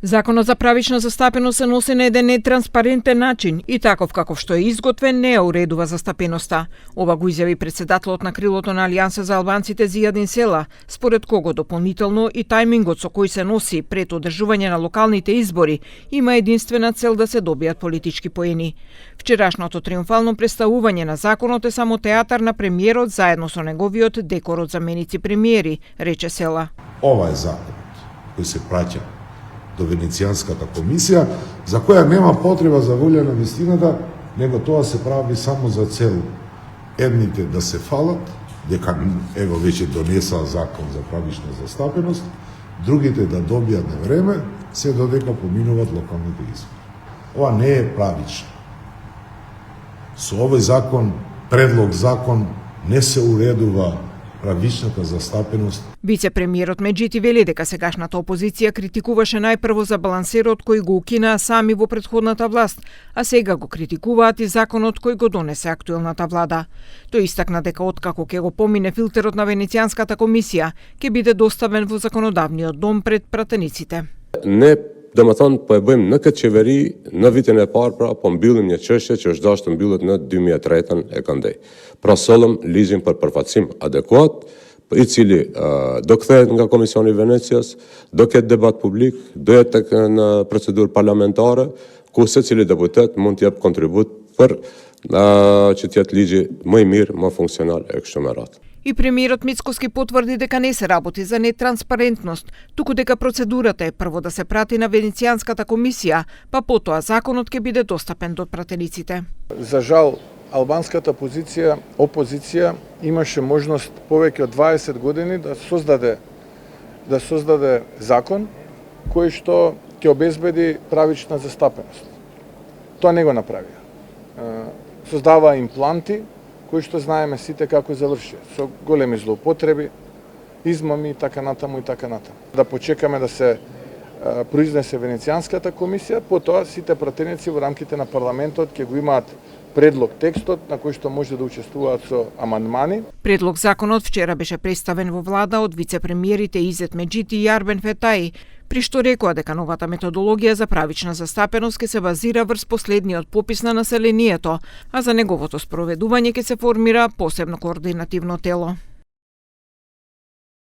Законот за правична застапеност се носи на еден нетранспарентен начин и таков каков што е изготвен не ја уредува застапеноста. Ова го изјави председателот на крилото на Алијанса за албанците Зијадин Села, според кого дополнително и тајмингот со кој се носи пред одржување на локалните избори има единствена цел да се добијат политички поени. Вчерашното триумфално представување на законот е само театар на премиерот заедно со неговиот декор од заменици премиери, рече Села. Ова е законот кој се праќа до Венецијанската комисија, за која нема потреба за волја на вистината, него тоа се прави само за цел едните да се фалат, дека ево веќе донесаа закон за правична застапеност, другите да добијат на време, се додека поминуваат локалните избори. Ова не е правично. Со овој закон, предлог закон, не се уредува правичната застапеност. Вице-премиерот Меджити вели дека сегашната опозиција критикуваше најпрво за балансерот кој го укинаа сами во претходната власт, а сега го критикуваат и законот кој го донесе актуелната влада. Тој истакна дека откако ќе го помине филтерот на Венецијанската комисија, ќе биде доставен во законодавниот дом пред пратениците. Не do më thonë, po e bëjmë në këtë qeveri në vitin e parë, pra po mbyllim një çështje që është dashur të mbyllet në 2003 e këndej. Pra sollëm ligjin për përfaqësim adekuat, i cili do kthehet nga Komisioni i Venecias, do ketë debat publik, do jetë në procedurë parlamentare, ku secili deputet mund të jap kontribut për që të jetë ligji më i mirë, më funksional e kështu me radhë. И премиерот Мицкоски потврди дека не се работи за нетранспарентност, туку дека процедурата е прво да се прати на Венецијанската комисија, па потоа законот ќе биде достапен до пратениците. За жал, албанската опозиција имаше можност повеќе од 20 години да создаде закон кој што ќе обезбеди правична застапеност. Тоа не го направија. Создава импланти кои што знаеме сите како завршија, со големи злоупотреби, измами и така натаму. Да почекаме да се произнесе Венецијанската комисија, потоа сите пратеници во рамките на парламентот ќе го имаат предлог текстот на кој што може да учествуваат со амандмани. Предлог законот вчера беше представен во влада од вице-премиерите Изет Меджити и Арбен Фетаи, при што рекоа дека новата методологија за правична застапеност ќе се базира врз последниот попис на населението, а за неговото спроведување ќе се формира посебно координативно тело.